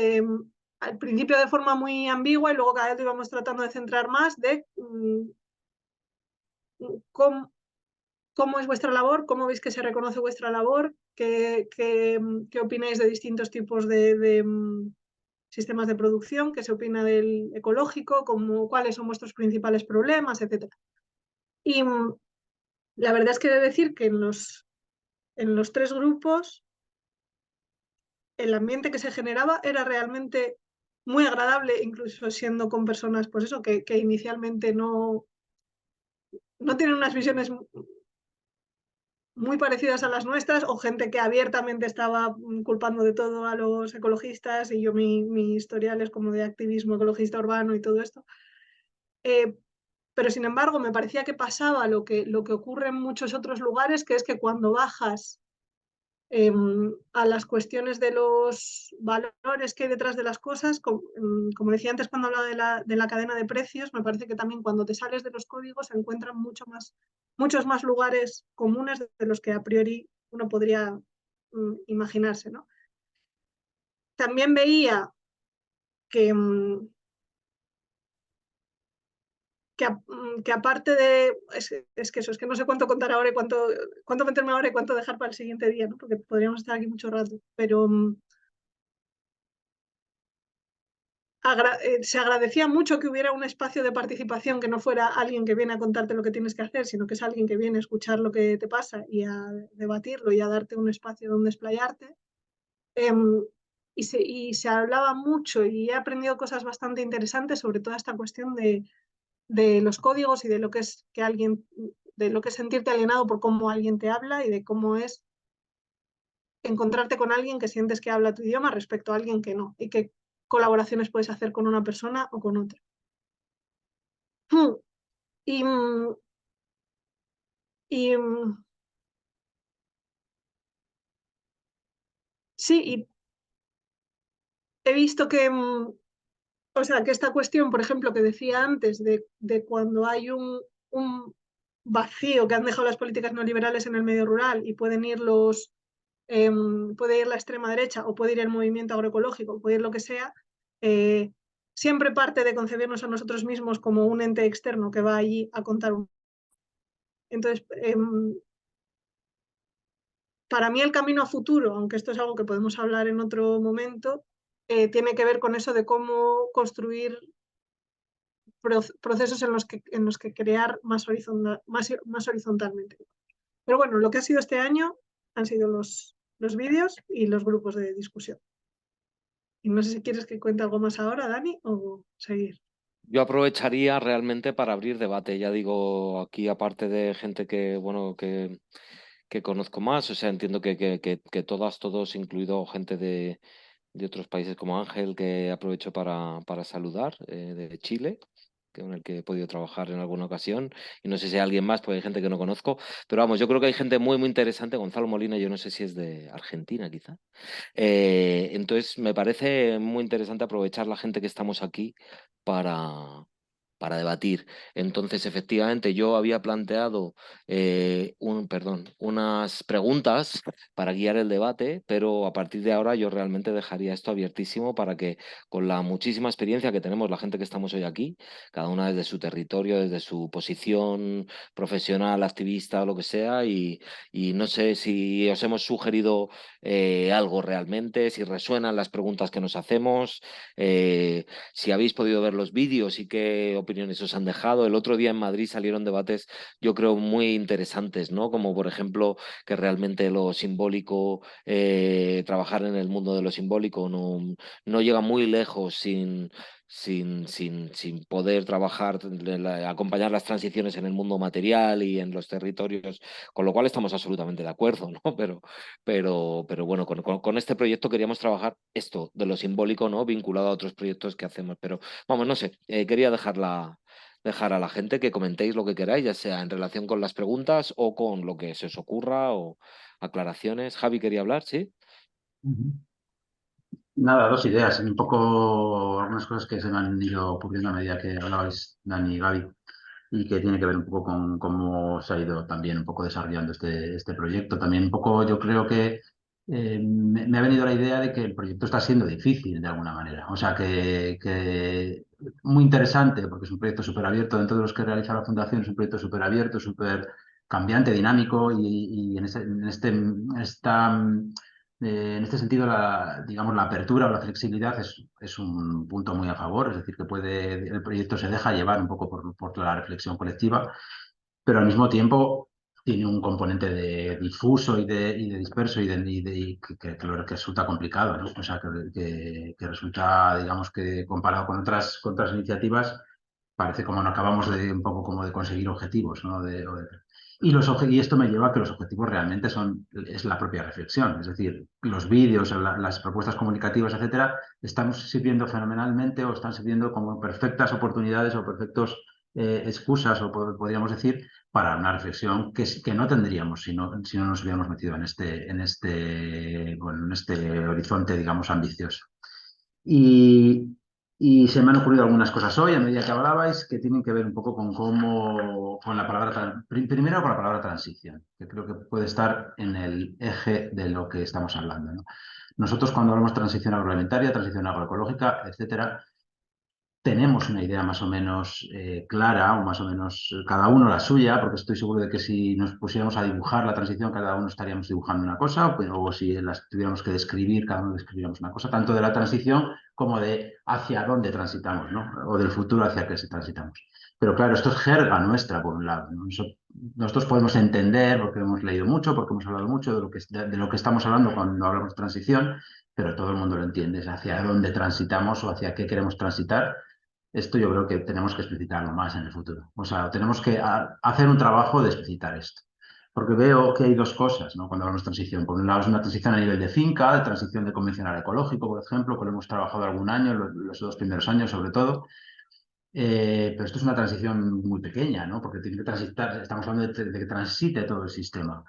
Al principio de forma muy ambigua y luego cada vez lo íbamos tratando de centrar más de cómo es vuestra labor, cómo veis que se reconoce vuestra labor, qué opináis de distintos tipos de sistemas de producción, qué se opina del ecológico, cuáles son vuestros principales problemas, etc. Y la verdad es que he de decir que en los 3 grupos el ambiente que se generaba era realmente muy agradable, incluso siendo con personas, pues eso, que inicialmente no tienen unas visiones muy parecidas a las nuestras, o gente que abiertamente estaba culpando de todo a los ecologistas, y yo mi historial es como de activismo ecologista urbano y todo esto. pero sin embargo me parecía que pasaba lo que ocurre en muchos otros lugares, que es que cuando bajas a las cuestiones de los valores que hay detrás de las cosas, como decía antes cuando hablaba de la cadena de precios, me parece que también cuando te sales de los códigos se encuentran muchos más lugares comunes de los que a priori uno podría imaginarse, ¿no? También veía que, que aparte de... Es que eso, es que no sé cuánto contar ahora y cuánto meterme ahora y cuánto dejar para el siguiente día, ¿no? Porque podríamos estar aquí mucho rato, pero se agradecía mucho que hubiera un espacio de participación que no fuera alguien que viene a contarte lo que tienes que hacer, sino que es alguien que viene a escuchar lo que te pasa y a debatirlo y a darte un espacio donde explayarte. Y se hablaba mucho y he aprendido cosas bastante interesantes sobre toda esta cuestión de los códigos y de lo que es de lo que es sentirte alienado por cómo alguien te habla y de cómo es encontrarte con alguien que sientes que habla tu idioma respecto a alguien que no, y qué colaboraciones puedes hacer con una persona o con otra. Y, y sí, y he visto que, o sea, que esta cuestión, por ejemplo, que decía antes, de cuando hay un vacío que han dejado las políticas neoliberales en el medio rural y pueden ir puede ir la extrema derecha o puede ir el movimiento agroecológico, puede ir lo que sea, siempre parte de concebirnos a nosotros mismos como un ente externo que va allí a contar un... Entonces, para mí el camino a futuro, aunque esto es algo que podemos hablar en otro momento, tiene que ver con eso de cómo construir procesos en los que crear más horizontalmente. Pero bueno, lo que ha sido este año han sido los vídeos y los grupos de discusión. Y no sé si quieres que cuente algo más ahora, Dani, o seguir. Yo aprovecharía realmente para abrir debate. Ya digo, aquí aparte de gente que, bueno, que conozco más, o sea, entiendo que todos, incluido gente de otros países como Ángel, que aprovecho para saludar, de Chile, con el que he podido trabajar en alguna ocasión, y no sé si hay alguien más, porque hay gente que no conozco, pero vamos, yo creo que hay gente muy, muy interesante. Gonzalo Molina, yo no sé si es de Argentina, quizá. Entonces, me parece muy interesante aprovechar la gente que estamos aquí para, para debatir. Entonces, efectivamente, yo había planteado unas preguntas para guiar el debate, pero a partir de ahora yo realmente dejaría esto abiertísimo para que, con la muchísima experiencia que tenemos la gente que estamos hoy aquí, cada una desde su territorio, desde su posición profesional, activista o lo que sea, y no sé si os hemos sugerido algo realmente, si resuenan las preguntas que nos hacemos, si habéis podido ver los vídeos y qué opiniones os han dejado. El otro día en Madrid salieron debates, yo creo, muy interesantes, ¿no? Como por ejemplo que realmente lo simbólico, trabajar en el mundo de lo simbólico no llega muy lejos sin poder trabajar, acompañar las transiciones en el mundo material y en los territorios, con lo cual estamos absolutamente de acuerdo, ¿no? Pero bueno, con este proyecto queríamos trabajar esto de lo simbólico, ¿no? Vinculado a otros proyectos que hacemos. Pero vamos, no sé, quería dejar a la gente que comentéis lo que queráis, ya sea en relación con las preguntas o con lo que se os ocurra o aclaraciones. Javi quería hablar, ¿sí? Nada, dos ideas, un poco algunas cosas que se me han ido ocurriendo a medida que hablabais, Dani y Gaby, y que tiene que ver un poco con cómo se ha ido también un poco desarrollando este proyecto. También un poco yo creo que me ha venido la idea de que el proyecto está siendo difícil de alguna manera. O sea, que muy interesante, porque es un proyecto súper abierto. Dentro de los que realiza la Fundación es un proyecto súper abierto, súper cambiante, dinámico, y en este sentido, digamos, la apertura o la flexibilidad es un punto muy a favor, es decir, que el proyecto se deja llevar un poco por la reflexión colectiva, pero al mismo tiempo tiene un componente de difuso y de disperso que resulta complicado, ¿no? O sea, que resulta, digamos, que comparado con otras iniciativas, parece como no acabamos un poco como de conseguir objetivos, ¿no? Y esto me lleva a que los objetivos realmente es la propia reflexión, es decir, los vídeos, las propuestas comunicativas, etcétera, están sirviendo fenomenalmente o están sirviendo como perfectas oportunidades o perfectos excusas, o podríamos decir, para una reflexión que no tendríamos si no nos hubiéramos metido bueno, en este horizonte, digamos, ambicioso. Y se me han ocurrido algunas cosas hoy, a medida que hablabais, que tienen que ver un poco con la palabra, primero con la palabra transición, que creo que puede estar en el eje de lo que estamos hablando, ¿no? Nosotros, cuando hablamos de transición agroalimentaria, transición agroecológica, etcétera, tenemos una idea más o menos clara, o más o menos cada uno la suya, porque estoy seguro de que si nos pusiéramos a dibujar la transición, cada uno estaríamos dibujando una cosa, o si las tuviéramos que describir, cada uno describiríamos una cosa, tanto de la transición como de hacia dónde transitamos, ¿no? O del futuro hacia qué se transitamos. Pero claro, esto es jerga nuestra, por un lado, ¿no? Nosotros podemos entender, porque hemos leído mucho, porque hemos hablado mucho de lo que estamos hablando cuando hablamos de transición, pero todo el mundo lo entiende, es hacia dónde transitamos o hacia qué queremos transitar. Esto yo creo que tenemos que explicitarlo más en el futuro. O sea, tenemos que hacer un trabajo de explicitar esto. Porque veo que hay dos cosas, ¿no? Cuando hablamos de transición. Por un lado es una transición a nivel de finca, de transición de convencional a ecológico, por ejemplo, que lo hemos trabajado algún año, los 2 primeros años sobre todo. Pero esto es una transición muy pequeña, ¿no? Porque tiene que transitar, estamos hablando de que transite todo el sistema.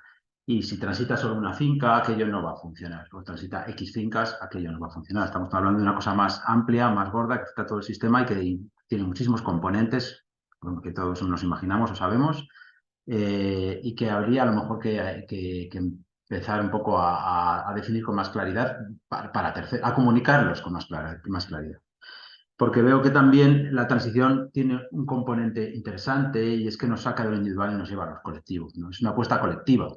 Y si transita solo una finca, aquello no va a funcionar. O transita X fincas, aquello no va a funcionar. Estamos hablando de una cosa más amplia, más gorda, que afecta a todo el sistema y que tiene muchísimos componentes, que todos nos imaginamos o sabemos, y que habría a lo mejor que empezar un poco a definir con más claridad a comunicarlos con más claridad. Porque veo que también la transición tiene un componente interesante y es que nos saca de lo individual y nos lleva a los colectivos, ¿no? Es una apuesta colectiva.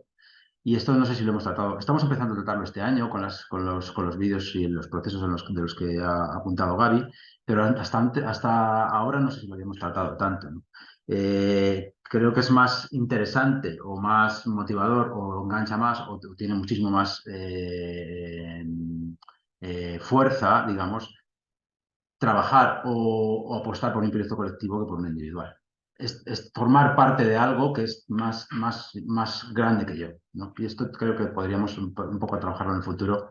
Y esto no sé si lo hemos tratado. Estamos empezando a tratarlo este año con los vídeos y los procesos de los que ha apuntado Gaby, pero hasta ahora no sé si lo habíamos tratado tanto, ¿no? Creo que es más interesante o más motivador o engancha más o tiene muchísimo más fuerza, digamos, trabajar o apostar por un proyecto colectivo que por un individual. Es formar parte de algo que es más grande que yo, ¿no? Y esto creo que podríamos un poco trabajarlo en el futuro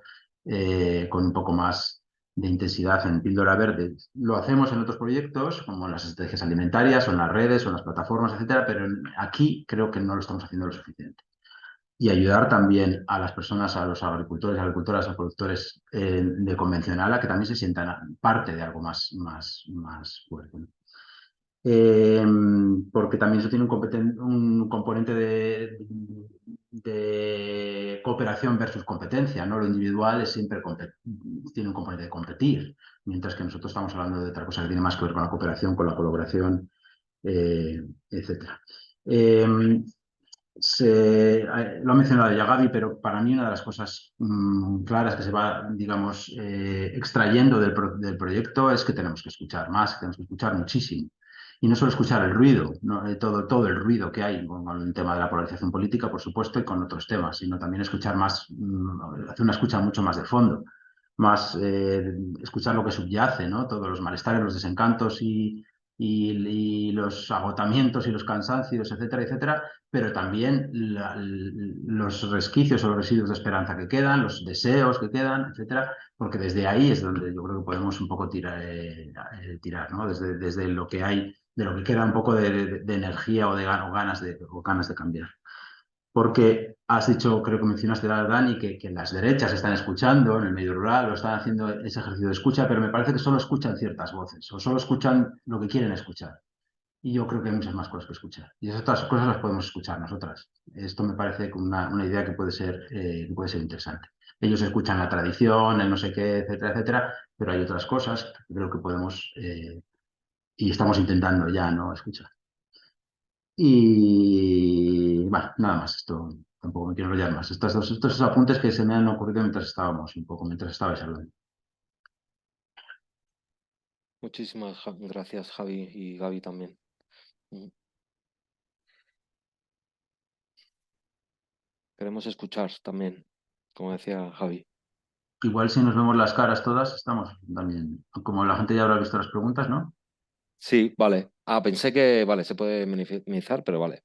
con un poco más de intensidad en Píldora Verde. Lo hacemos en otros proyectos, como en las estrategias alimentarias, o en las redes, o en las plataformas, etcétera, pero aquí creo que no lo estamos haciendo lo suficiente. Y ayudar también a las personas, a los agricultores, agricultoras, a productores de convencional, a que también se sientan parte de algo más fuerte, ¿no? Porque también eso tiene un componente de cooperación versus competencia, ¿no? Lo individual es siempre tiene un componente de competir, mientras que nosotros estamos hablando de otra cosa que tiene más que ver con la cooperación, con la colaboración, etcétera. Lo ha mencionado ya Gaby, pero para mí una de las cosas claras que se va, digamos, extrayendo del proyecto es que tenemos que escuchar más, que tenemos que escuchar muchísimo. Y no solo escuchar el ruido, ¿no? Todo el ruido que hay con el tema de la polarización política, por supuesto, y con otros temas, sino también escuchar más, hacer una escucha mucho más de fondo, más escuchar lo que subyace, ¿no? Todos los malestares, los desencantos y los agotamientos y los cansancios, etcétera, etcétera, pero también los resquicios o los residuos de esperanza que quedan, los deseos que quedan, etcétera, porque desde ahí es donde yo creo que podemos un poco tirar, ¿no? Desde lo que hay, de lo que queda un poco de energía o ganas de cambiar. Porque has dicho, creo que mencionaste, Dani, que las derechas están escuchando en el medio rural o están haciendo ese ejercicio de escucha, pero me parece que solo escuchan ciertas voces o solo escuchan lo que quieren escuchar. Y yo creo que hay muchas más cosas que escuchar. Y esas otras cosas las podemos escuchar nosotras. Esto me parece una idea que puede ser interesante. Ellos escuchan la tradición, el no sé qué, etcétera, etcétera, pero hay otras cosas que creo que podemos y estamos intentando ya no escuchar. Y bueno, nada más, esto tampoco me quiero enrollar más. Estos apuntes que se me han ocurrido mientras estabais hablando. Muchísimas gracias, Javi, y Gaby también. Queremos escuchar también, como decía Javi. Igual si nos vemos las caras todas, estamos también, como la gente ya habrá visto las preguntas, ¿no? Sí, vale. Pensé que, vale, se puede minimizar, pero vale.